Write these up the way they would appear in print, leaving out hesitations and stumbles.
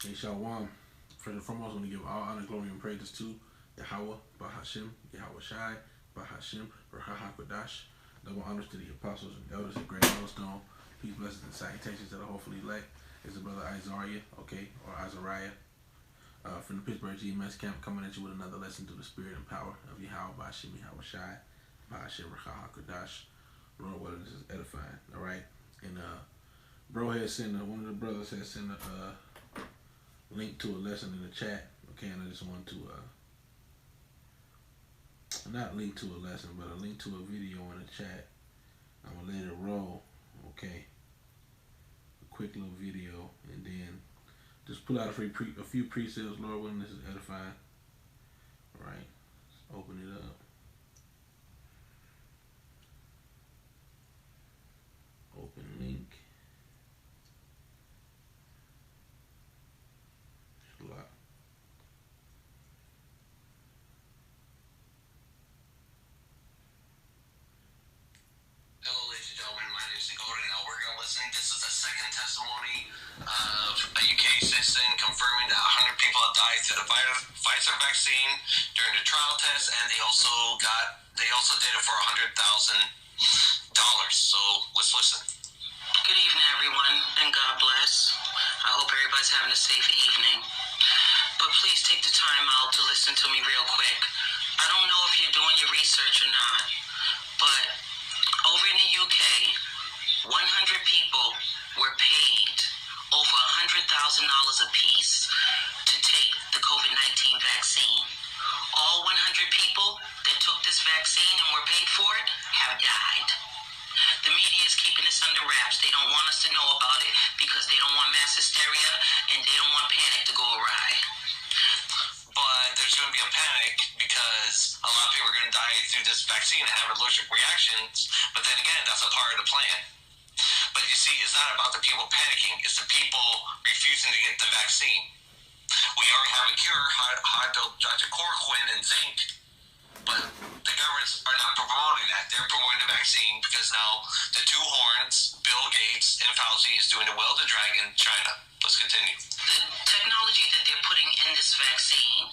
Hey, Shalom. First and foremost, I want to give all honor, glory, and praises to Yahweh, Bahashim, Yahweh Shai, Bahashim, Raha Kodash. Double honors to the apostles and elders at Great Millstone. Peace, blessings, and salutations to the hopefully elect. Is the brother Isaiah, okay, or Azariah, from the Pittsburgh GMS camp, coming at you with another lesson through the spirit and power of Yahweh, Bahashim, Yahweh Shai, Bahashim, Raha Kodash. Lord, what this is edifying, all right? And bro has sent one of the brothers has sent a link to a lesson in the chat. Okay, and I just want to not link to a lesson, but a link to a video in the chat. I'm gonna let it roll. Okay, a quick little video, and then just pull out a few precepts. Lord willing, this is edifying. All right, let's open it up. Open link. Lock. Hello, ladies and gentlemen. My name is Gordon. Now we're going to listen. This is the second testimony of a UK citizen confirming that 100 people have died through the Pfizer vaccine during the trial test, and they also did it for $100,000. So let's listen. Good evening, everyone, and God bless. I hope everybody's having a safe evening. But please take the time out to listen to me real quick. I don't know if you're doing your research or not, but over in the UK, 100 people were paid over $100,000 apiece to take the COVID-19 vaccine. All 100 people that took this vaccine and were paid for it have died. The media is keeping this under wraps. They don't want us to know about it because they don't want mass hysteria and they don't want panic to go awry. But there's going to be a panic because a lot of people are going to die through this vaccine and have allergic reactions. But then again, that's a part of the plan. But you see, it's not about the people panicking. It's the people refusing to get the vaccine. We already have a cure, hydroxychloroquine and zinc. But the governments are not promoting that. They're promoting the vaccine because now the two horns, Bill Gates and Fauci, is doing the will of the dragon, China. Let's continue. The technology that they're putting in this vaccine,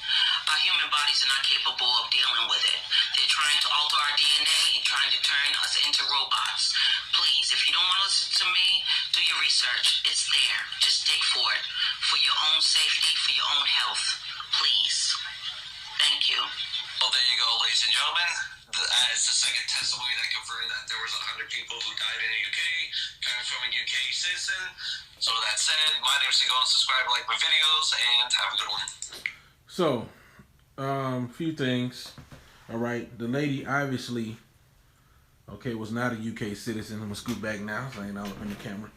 our human bodies are not capable of dealing with it. They're trying to alter our DNA, trying to turn us into robots. Please, if you don't want to listen to me, do your research. It's there. Just dig for it. For your own safety, for your own health. Please. Thank you. Well, there you go, ladies and gentlemen. As the second testimony that confirmed that there was 100 people who died in the UK, coming from a UK citizen. So that said, my name is Eagle. Subscribe, like my videos, and have a good one. So, few things. All right, the lady obviously, okay, was not a UK citizen. I'm gonna scoot back now, so I ain't all up in the camera.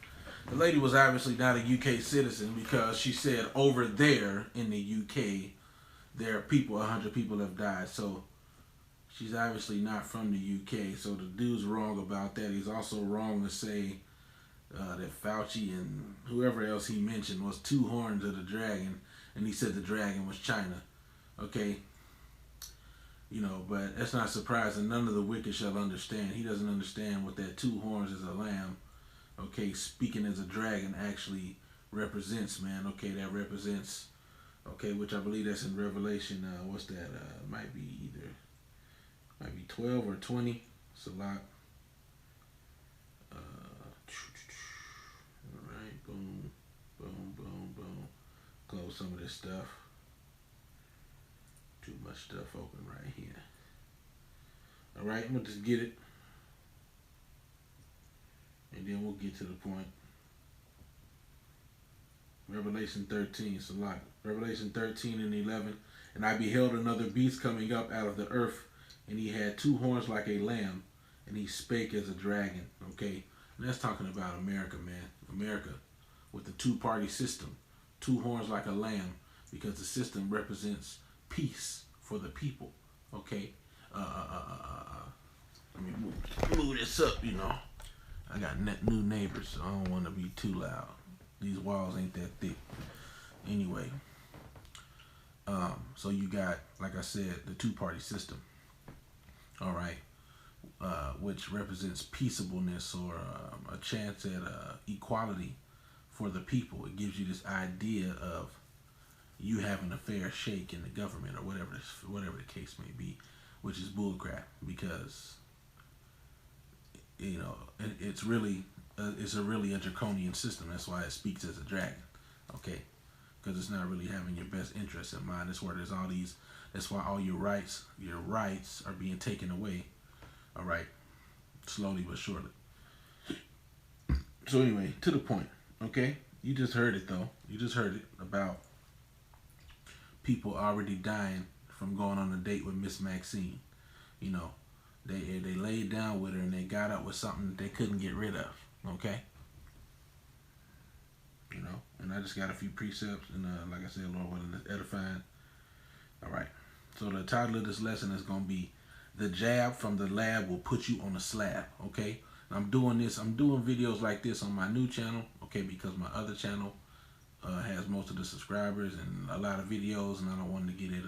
The lady was obviously not a UK citizen because she said over there in the UK, there are people, 100 people have died. So she's obviously not from the UK. So the dude's wrong about that. He's also wrong to say that Fauci and whoever else he mentioned was two horns of the dragon, and he said the dragon was China. Okay, you know, but that's not surprising. None of the wicked shall understand. He doesn't understand what that two horns is a lamb. Okay, speaking as a dragon actually represents, man. Okay, that represents. Okay, which I believe that's in Revelation. What's that? Might be 12 or 20. It's a lot. All right, boom, boom, boom, boom. Close some of this stuff. Too much stuff open right here. All right, I'm gonna just get it, and then we'll get to the point. Revelation 13, it's a lot. Revelation 13 and 11. And I beheld another beast coming up out of the earth, and he had two horns like a lamb, and he spake as a dragon. Okay, and that's talking about America, man. America with the two-party system, two horns like a lamb, because the system represents peace for the people. Okay, let me move this up. You know, I got new neighbors, so I don't want to be too loud. These walls ain't that thick. Anyway, so you got, like I said, the two-party system. All right, which represents peaceableness or a chance at equality for the people. It gives you this idea of you having a fair shake in the government or whatever the case may be, which is bullcrap because it's really it's a really a draconian system. That's why it speaks as a dragon, okay? Because it's not really having your best interests in mind. That's where there's all these. That's why all your rights are being taken away. All right, slowly but surely. So anyway, to the point. Okay, you just heard it though. You just heard it about people already dying from going on a date with Miss Maxxine. You know, they laid down with her and they got up with something that they couldn't get rid of. Okay. You know, and I just got a few precepts, and like I said, Lord willing, it's edifying. All right. So the title of this lesson is going to be "The Jab from the Lab Will Put You on a Slab." Okay. And I'm doing videos like this on my new channel. Okay, because my other channel has most of the subscribers and a lot of videos, and I don't want to get it.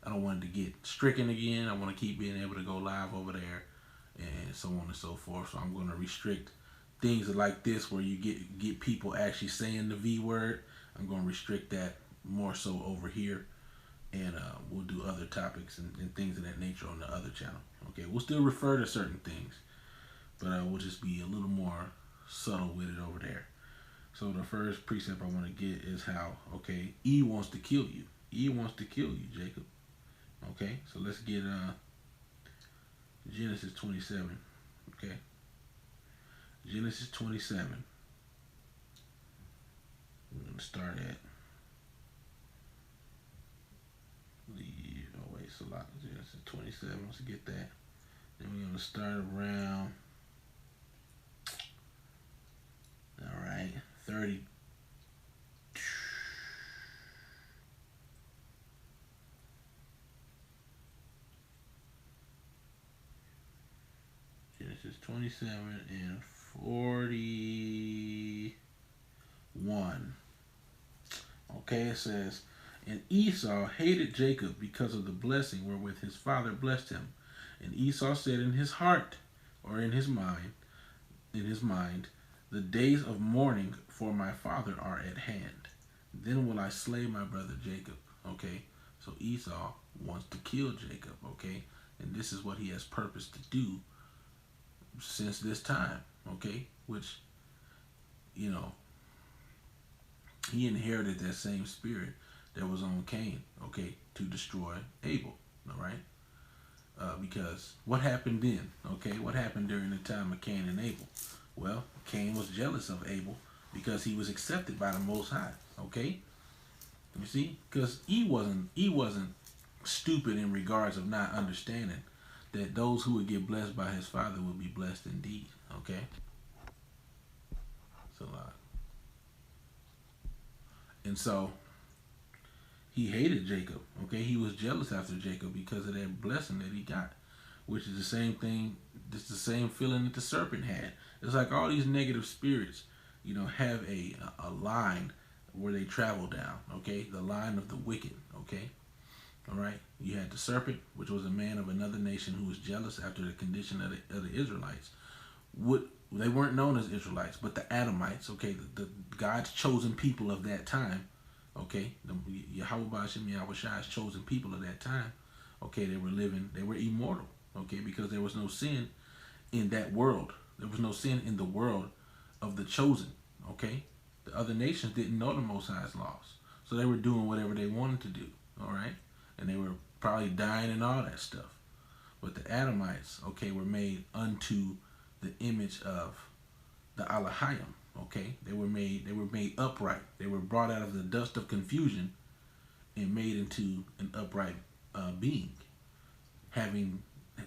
I don't want it to get stricken again. I want to keep being able to go live over there, and so on and so forth. So I'm going to restrict things like this where you get people actually saying the V word. I'm going to restrict that more so over here, and we'll do other topics and things of that nature on the other channel. Okay, we'll still refer to certain things, but we'll just be a little more subtle with it over there. So the first precept I want to get is how, okay, E wants to kill you. E wants to kill you, Jacob. Okay, so let's get Genesis 27. Okay. Genesis 27. We're going to start at Genesis 27. Let's get that. Then we're going to start around, all right, 30. Genesis 27 and 41. Okay, it says, and Esau hated Jacob because of the blessing wherewith his father blessed him. And Esau said in his heart, or in his mind, the days of mourning for my father are at hand. Then will I slay my brother Jacob. Okay, so Esau wants to kill Jacob. Okay, and this is what he has purposed to do since this time, okay, which, you know, he inherited that same spirit that was on Cain, okay, to destroy Abel, all right, because what happened then, okay, what happened during the time of Cain and Abel? Well, Cain was jealous of Abel because he was accepted by the Most High, okay, you see, because he wasn't stupid in regards of not understanding that those who would get blessed by his father would be blessed indeed. Okay? It's a lot. And so, he hated Jacob. Okay? He was jealous after Jacob because of that blessing that he got. Which is the same thing, it's the same feeling that the serpent had. It's like all these negative spirits, you know, have a line where they travel down. Okay? The line of the wicked. Okay? All right, you had the serpent, which was a man of another nation who was jealous after the condition of the Israelites. They weren't known as Israelites, but the Adamites, okay, the God's chosen people of that time, okay, Yahweh Ba'ashem Yahushai's chosen people of that time, okay, they were immortal, okay, because there was no sin in that world. There was no sin in the world of the chosen, okay. The other nations didn't know the Most High's laws, so they were doing whatever they wanted to do, all right. And they were probably dying and all that stuff. But the Adamites, okay, were made unto the image of the Elohim, okay? They were made upright. They were brought out of the dust of confusion and made into an upright being,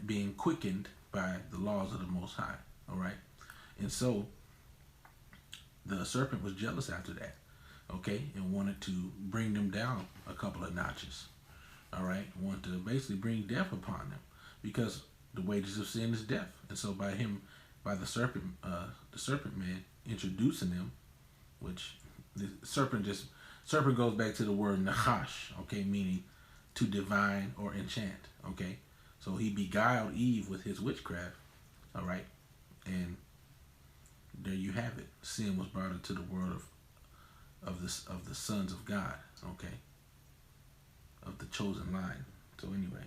being quickened by the laws of the Most High, all right? And so the serpent was jealous after that, okay, and wanted to bring them down a couple of notches. All right, want to basically bring death upon them because the wages of sin is death. And so by the serpent man introducing them, which the serpent goes back to the word nachash, okay, meaning to divine or enchant, okay. So he beguiled Eve with his witchcraft, all right, and there you have it. Sin was brought into the world of the sons of God, okay, of the chosen line. So anyway,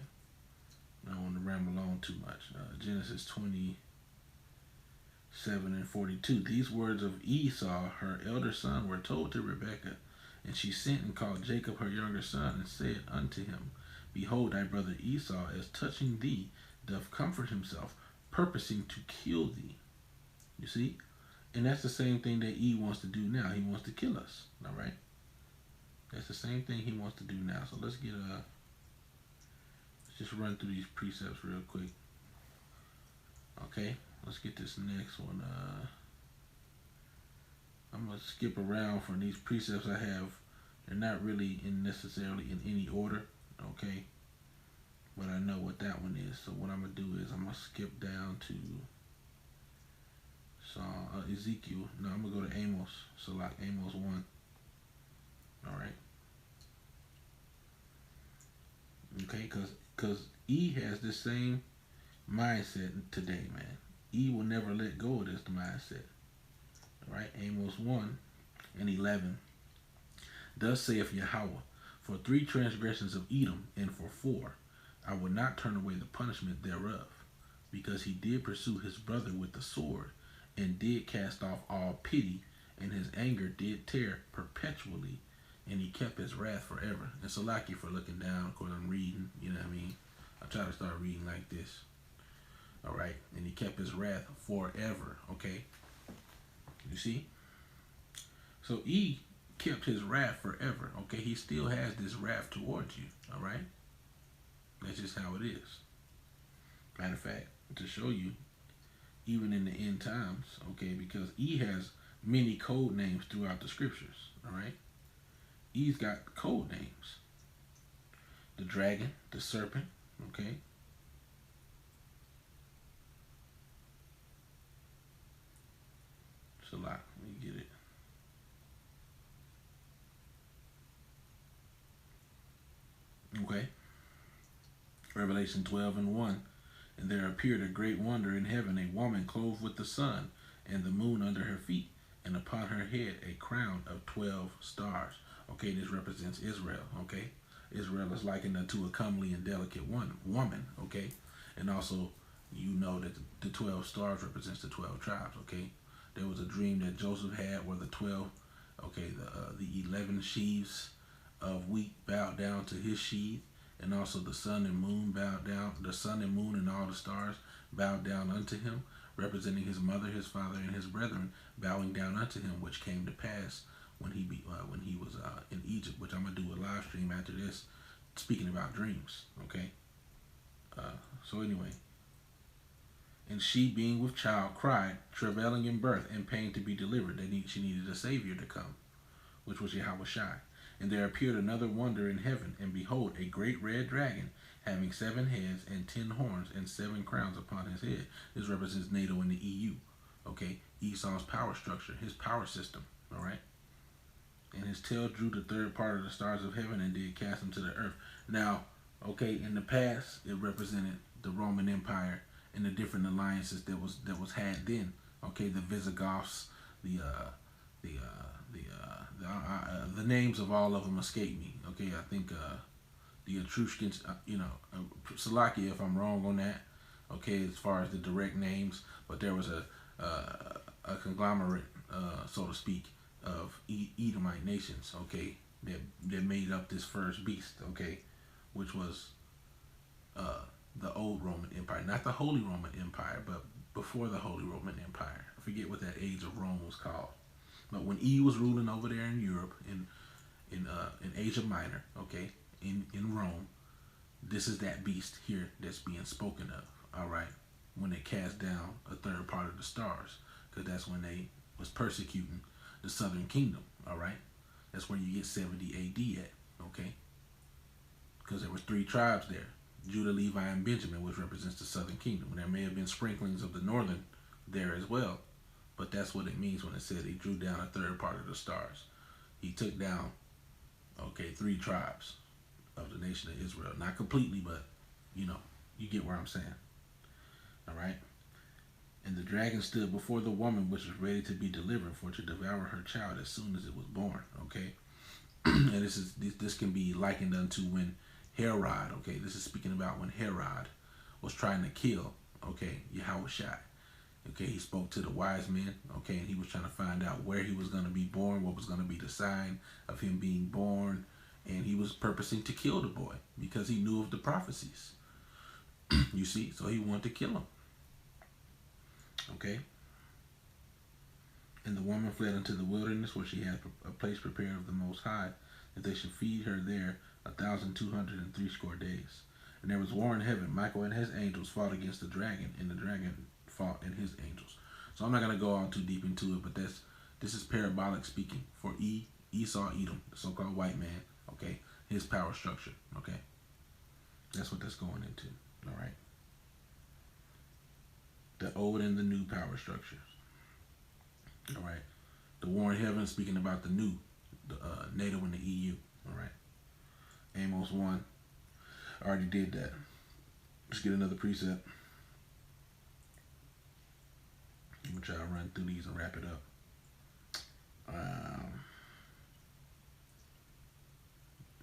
I don't want to ramble on too much. Genesis 27:42. These words of Esau, her elder son, were told to Rebekah, and she sent and called Jacob her younger son, and said unto him, Behold, thy brother Esau, as touching thee, doth comfort himself, purposing to kill thee. You see? And that's the same thing that E wants to do now. He wants to kill us. All right? That's the same thing he wants to do now. So let's just run through these precepts real quick. Okay? Let's get this next one. I'm going to skip around from these precepts I have. They're not really necessarily in any order. Okay? But I know what that one is. So what I'm going to do is I'm going to skip down to Ezekiel. No, I'm going to go to Amos. So like Amos 1. Alright. Okay, because E has this same mindset today, man. E will never let go of this mindset. Alright, Amos 1:11. Thus saith Yahweh, for 3 transgressions of Edom, and for 4, I will not turn away the punishment thereof, because he did pursue his brother with the sword, and did cast off all pity, and his anger did tear perpetually, and he kept his wrath forever. And so like you for looking down, of course I'm reading, you know what I mean? I try to start reading like this. Alright, and he kept his wrath forever, okay? You see? So E kept his wrath forever, okay? He still has this wrath towards you, alright? That's just how it is. Matter of fact, to show you, even in the end times, okay, because E has many code names throughout the scriptures, alright? E's got code names. The dragon, the serpent, okay? It's a lot. Let me get it. Okay. Revelation 12:1. And there appeared a great wonder in heaven, a woman clothed with the sun, and the moon under her feet, and upon her head a crown of 12 stars. Okay, this represents Israel, okay? Israel is likened unto a comely and delicate woman, okay? And also, you know that the 12 stars represents the 12 tribes, okay? There was a dream that Joseph had where the 12, okay, the 11 sheaves of wheat bowed down to his sheaf, and also the sun and moon bowed down, the sun and moon and all the stars bowed down unto him, representing his mother, his father, and his brethren bowing down unto him, which came to pass when he was in Egypt, which I'm gonna do a live stream after this, speaking about dreams. Okay. So anyway, and she, being with child, cried, travailing in birth and pain to be delivered. She needed a savior to come, which was Yahweh Shai. And there appeared another wonder in heaven, and behold, a great red dragon, having 7 heads and 10 horns and 7 crowns upon his head. This represents NATO and the EU. Okay, Esau's power structure, his power system. All right. And his tail drew the third part of the stars of heaven and did cast them to the earth. Now, okay, in the past, it represented the Roman Empire and the different alliances that was had then. Okay, the Visigoths, the names of all of them escape me. Okay, I think the Etruscans, Slovakia, if I'm wrong on that. Okay, as far as the direct names, but there was a conglomerate, so to speak, of Edomite nations. Okay, that made up this first beast. Okay, which was the old Roman Empire, not the Holy Roman Empire, but before the Holy Roman Empire. I forget what that age of Rome was called. But when E was ruling over there in Europe, in Asia Minor, okay, in Rome, this is that beast here that's being spoken of. All right, when they cast down a third part of the stars, because that's when they was persecuting the southern kingdom. All right, that's where you get 70 AD at. Okay, because there was 3 tribes there: Judah, Levi, and Benjamin, which represents the southern kingdom. And there may have been sprinklings of the northern there as well. But that's what it means when it said he drew down a third part of the stars. He took down, okay, 3 tribes of the nation of Israel. Not completely, but, you get where I'm saying. All right? And the dragon stood before the woman which was ready to be delivered for to devour her child as soon as it was born. Okay, and this can be likened unto when Herod. Okay, this is speaking about when Herod was trying to kill. Okay, Yahushua. Okay, he spoke to the wise men. Okay, and he was trying to find out where he was going to be born, what was going to be the sign of him being born, and he was purposing to kill the boy because he knew of the prophecies. You see, so he wanted to kill him. Okay. And the woman fled into the wilderness where she had a place prepared of the Most High, that they should feed her there 1,260 days. And there was war in heaven. Michael and his angels fought against the dragon, and the dragon fought and his angels. So I'm not going to go on too deep into it, but this is parabolic speaking for Esau, Edom, the so-called white man. Okay, his power structure. Okay, that's what that's going into. All right, the old and the new power structures. All right, the war in heaven speaking about the new, the NATO and the EU. All right, Amos 1. I already did that. Let's get another precept. I'm gonna try to run through these and wrap it up.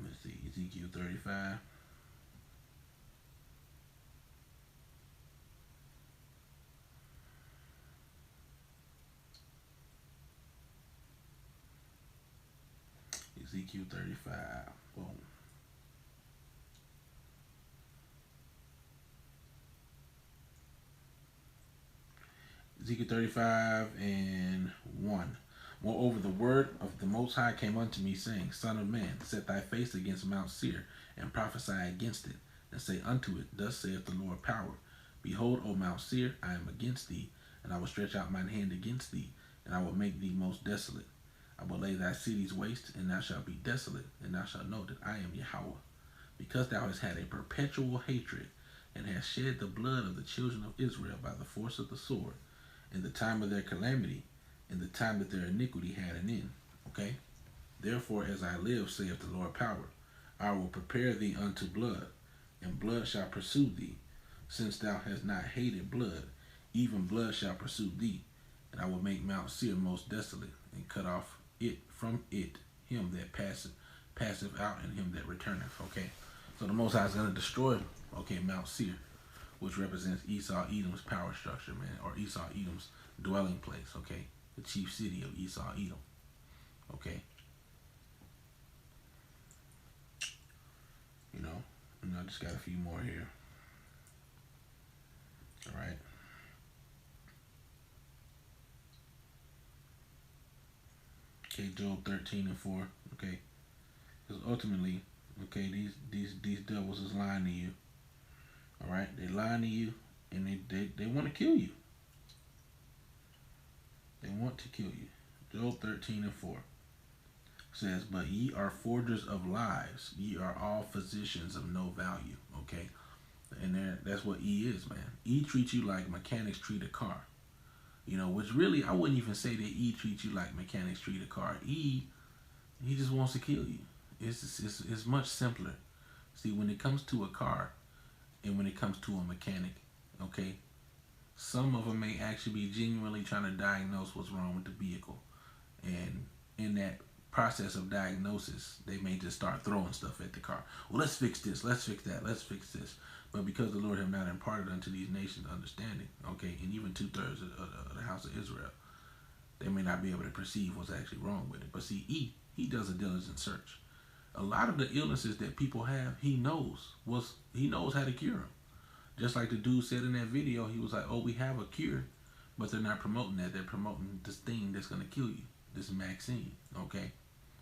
Let's see, Ezekiel 35. Ezekiel 35. Boom. Ezekiel 35 and 1. Moreover, the word of the Most High came unto me, saying, Son of man, set thy face against Mount Seir, and prophesy against it, and say unto it, Thus saith the Lord Power, Behold, O Mount Seir, I am against thee, and I will stretch out mine hand against thee, and I will make thee most desolate. I will lay thy cities waste, and thou shalt be desolate, and thou shalt know that I am Yahweh. Because thou hast had a perpetual hatred, and hast shed the blood of the children of Israel by the force of the sword, in the time of their calamity, in the time that their iniquity had an end. Okay? Therefore, as I live, saith the Lord Power, I will prepare thee unto blood, and blood shall pursue thee. Since thou hast not hated blood, even blood shall pursue thee. And I will make Mount Seir most desolate, and cut off it from it him that passeth out, and him that returneth. Okay? So the Most High is going to destroy, okay, Mount Seir, which represents Esau, Edom's power structure, man, or Esau, Edom's dwelling place, okay? The chief city of Esau, Edom, okay? You know, and I just got a few more here. All right. Okay, Job 13 and 4, okay? Because ultimately, okay, these devils is lying to you. All right, they lying to you, and they want to kill you. They want to kill you. Job 13 and 4 says, But ye are forgers of lies. Ye are all physicians of no value. Okay, and that's what E is, man. E treats you like mechanics treat a car. You know, which really I wouldn't even say that E treats you like mechanics treat a car. E, he just wants to kill you. It's much simpler. See, when it comes to a car, and when it comes to a mechanic, okay, some of them may actually be genuinely trying to diagnose what's wrong with the vehicle. And in that process of diagnosis, they may just start throwing stuff at the car. Well, let's fix this, let's fix that, let's fix this. But because the Lord have not imparted unto these nations understanding, okay, and even 2/3 of the house of Israel, they may not be able to perceive what's actually wrong with it. But see, he does a diligent search. A lot of the illnesses that people have, he knows how to cure them. Just like the dude said in that video, he was like, oh, we have a cure, but they're not promoting that. They're promoting this thing that's going to kill you, this Maxxine, okay?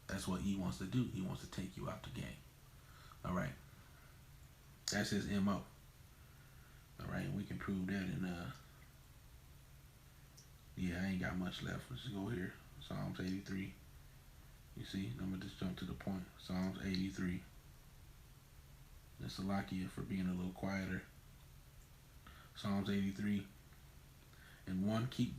That's what he wants to do. He wants to take you out the game. All right. That's his MO. All right, and we can prove that in, yeah, I ain't got much left. Let's go here. Psalms 83. You see, I'm going to just jump to the point. Psalms 83. That's Salakia for being a little quieter. Psalms 83 and 1. Keep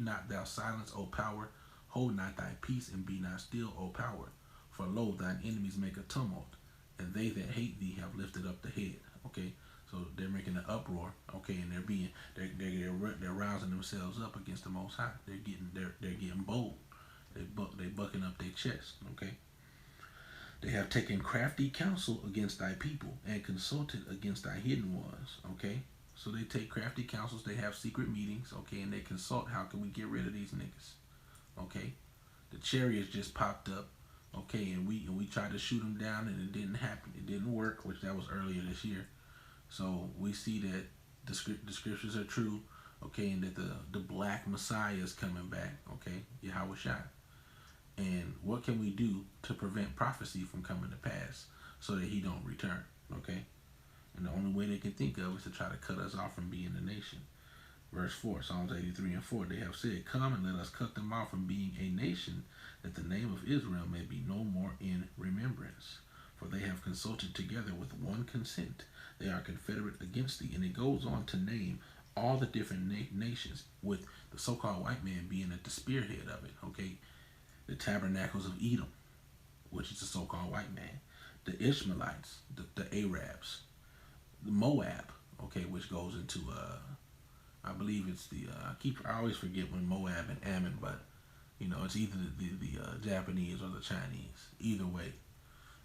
not thou silence, O power. Hold not thy peace, and be not still, O power. For lo, thine enemies make a tumult, and they that hate thee have lifted up the head. Okay, So they're making an uproar, okay, and they're rousing themselves up against the Most High. They're getting bold. They bucking up their chest, okay. They have taken crafty counsel against thy people and consulted against thy hidden ones, okay. So they take crafty counsels. They have secret meetings, okay, and they consult. How can we get rid of these niggas, okay? The chariots just popped up, okay, and we tried to shoot them down, and it didn't happen. It didn't work, which that was earlier this year. So we see that the scriptures are true, okay, and that the black Messiah is coming back, okay, Yahweh Shai. And what can we do to prevent prophecy from coming to pass so that he don't return, okay? And the only way they can think of is to try to cut us off from being a nation. Verse 4, Psalms 83 and 4, they have said, come and let us cut them off from being a nation, that the name of Israel may be no more in remembrance. For they have consulted together with one consent. They are confederate against thee. And it goes on to name all the different nations, with the so-called white man being at the spearhead of it, okay? The tabernacles of Edom, which is the so-called white man. The Ishmaelites, the Arabs. The Moab, okay, which goes into, I believe it's I always forget when Moab and Ammon, but, it's either the Japanese or the Chinese. Either way.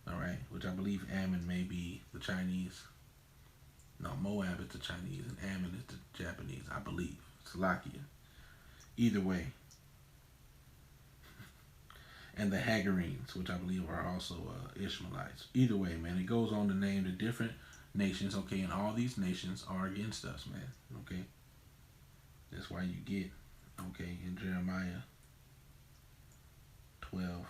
All right, which I believe Ammon may be the Chinese. No, Moab is the Chinese and Ammon is the Japanese, I believe. Slovakia. Either way. And the Hagarenes, which I believe are also Ishmaelites. Either way, man, it goes on to name the different nations, okay, and all these nations are against us, man, okay. That's why you get, okay, in Jeremiah 12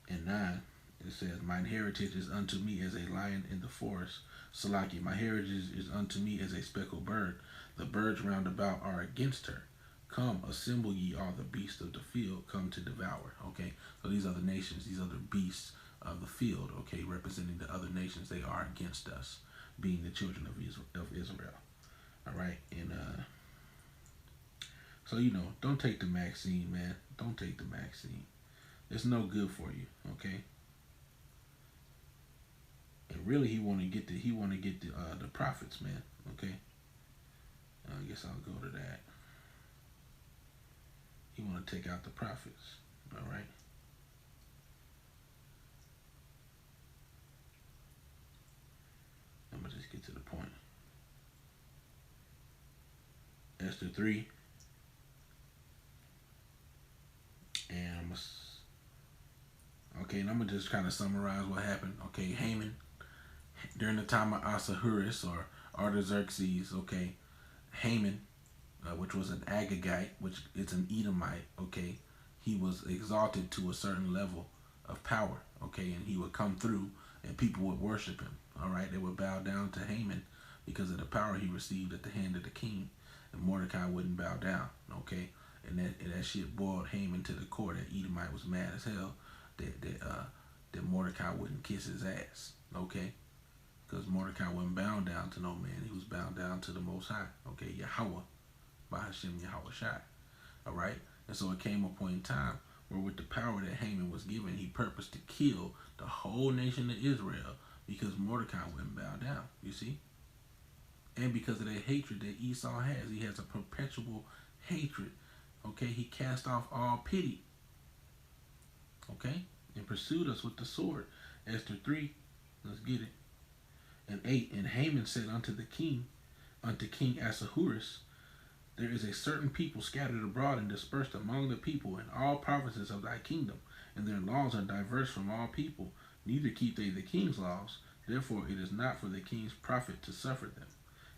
and 9, it says, mine heritage is unto me as a lion in the forest. Salaki, my heritage is unto me as a speckled bird. The birds round about are against her. Come, assemble ye all the beasts of the field, come to devour. Okay, so these are the nations, these are the beasts of the field, okay, representing the other nations. They are against us, being the children of Israel. All right, and so don't take the Maxxine, man. Don't take the Maxxine. It's no good for you, okay. And really, he want to get the prophets, man. Okay, I guess I'll go to that. He want to take out the prophets. All right. I'm gonna just get to the point. Esther 3, and and I'm gonna just kind of summarize what happened. Okay, Haman, during the time of Ahasuerus or Artaxerxes, okay, Haman, which was an Agagite, which is an Edomite, okay, he was exalted to a certain level of power, okay, and he would come through and people would worship him, all right. They would bow down to Haman because of the power he received at the hand of the king, and Mordecai wouldn't bow down, okay, and that shit boiled Haman to the core. That Edomite was mad as hell that Mordecai wouldn't kiss his ass, okay, because Mordecai wasn't bound down to no man. He was bound down to the Most High, okay, Yahweh, by Hashem Yahweh Shai, all right. And so it came a point in time where, with the power that Haman was given, he purposed to kill the whole nation of Israel because Mordecai wouldn't bow down, you see, and because of that hatred that Esau has. He has a perpetual hatred, okay. He cast off all pity, okay, and pursued us with the sword. Esther 3, let's get it. And 8, and Haman said unto King Ahasuerus, there is a certain people scattered abroad and dispersed among the people in all provinces of thy kingdom, and their laws are diverse from all people, neither keep they the king's laws. Therefore it is not for the king's profit to suffer them.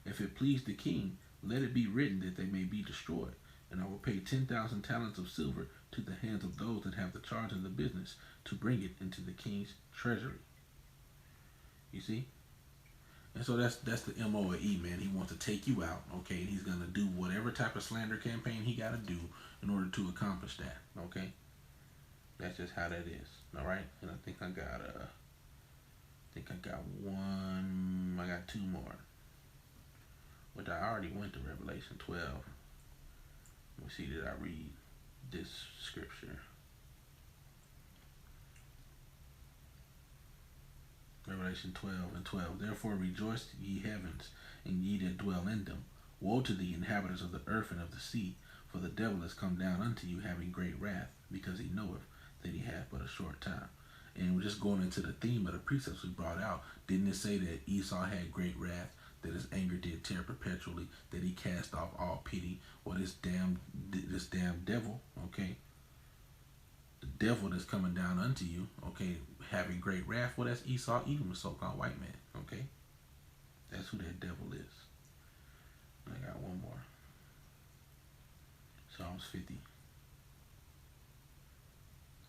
If it please the king, let it be written that they may be destroyed, and I will pay 10,000 talents of silver to the hands of those that have the charge of the business, to bring it into the king's treasury. You see? And so that's the MO of E, man. He wants to take you out, okay? And he's going to do whatever type of slander campaign he got to do in order to accomplish that, okay? That's just how that is, all right? And I think I got two more. Which I already went to Revelation 12. Let me see, did I read this scripture? Revelation Revelation 12:12. Therefore rejoice, ye heavens, and ye that dwell in them. Woe to the inhabitants of the earth and of the sea, for the devil is come down unto you, having great wrath, because he knoweth that he hath but a short time. And we're just going into the theme of the precepts we brought out. Didn't it say that Esau had great wrath, that his anger did tear perpetually, that he cast off all pity? Well, this damn devil, okay, the devil that's coming down unto you, okay, having great wrath. Well, that's Esau, Edom, a so-called white man, okay? That's who that devil is. I got one more. Psalms 50.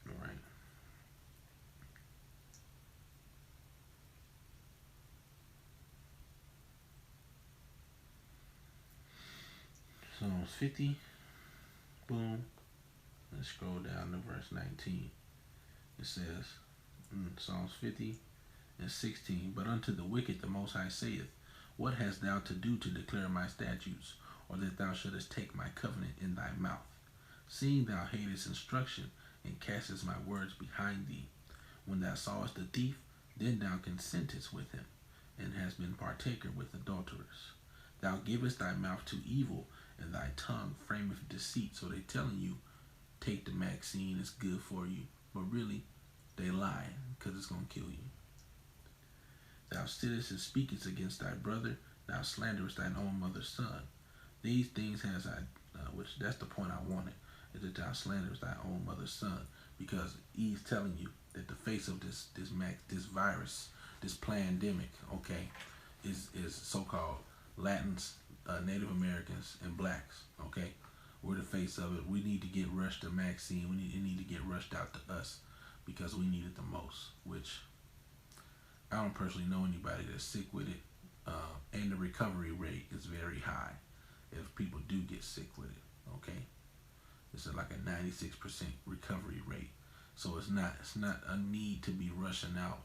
All right. Psalms 50. Boom. Let's scroll down to verse 19. It says, Psalms 50:16, but unto the wicked the Most High saith, what hast thou to do to declare my statutes, or that thou shouldest take my covenant in thy mouth? Seeing thou hatest instruction, and castest my words behind thee. When thou sawest the thief, then thou consentest with him, and hast been partaker with adulterers. Thou givest thy mouth to evil, and thy tongue frameth deceit. So they telling you, take the Maxxine, it's good for you. But really, they lie, because it's going to kill you. Thou sittest and speakest against thy brother, thou slanderest thine own mother's son. These things has I, which that's the point I wanted, is that thou slanderest thy own mother's son, because he's telling you that the face of this virus, this pandemic, okay, is so-called Latins, Native Americans, and blacks, okay. We're the face of it. We need to get rushed to Maxxine. It need to get rushed out to us, because we need it the most, which I don't personally know anybody that's sick with it, and the recovery rate is very high if people do get sick with it, okay? It's like a 96% recovery rate, so it's not a need to be rushing out.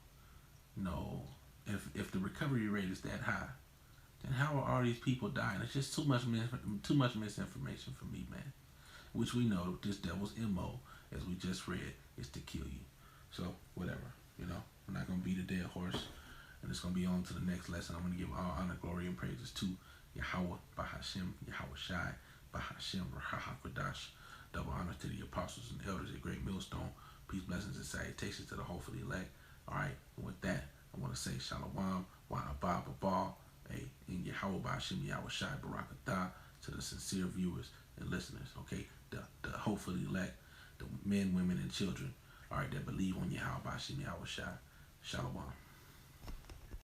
No, if the recovery rate is that high, then how are all these people dying? It's just too much misinformation for me, man. Which we know this devil's MO, as we just read, is to kill you. So whatever, we're not gonna beat a dead horse, and it's gonna be on to the next lesson. I'm gonna give all honor, glory, and praises to Yahweh, Bahashem, Yahweh Shai, Bahashem, Rahakwadash. Double honor to the apostles and elders at Great Millstone. Peace, blessings, and salutations to the hopefully elect. All right, and with that, I want to say Shalom, Wa'abah, Babal, in Yahweh, Bahashem, Yahweh Shai, Barakatah, to the sincere viewers and listeners. Okay, the hopefully elect, the men, women, and children. All right, that believe on Yahweh, Bahashem, Yahweh Shai. Shalom.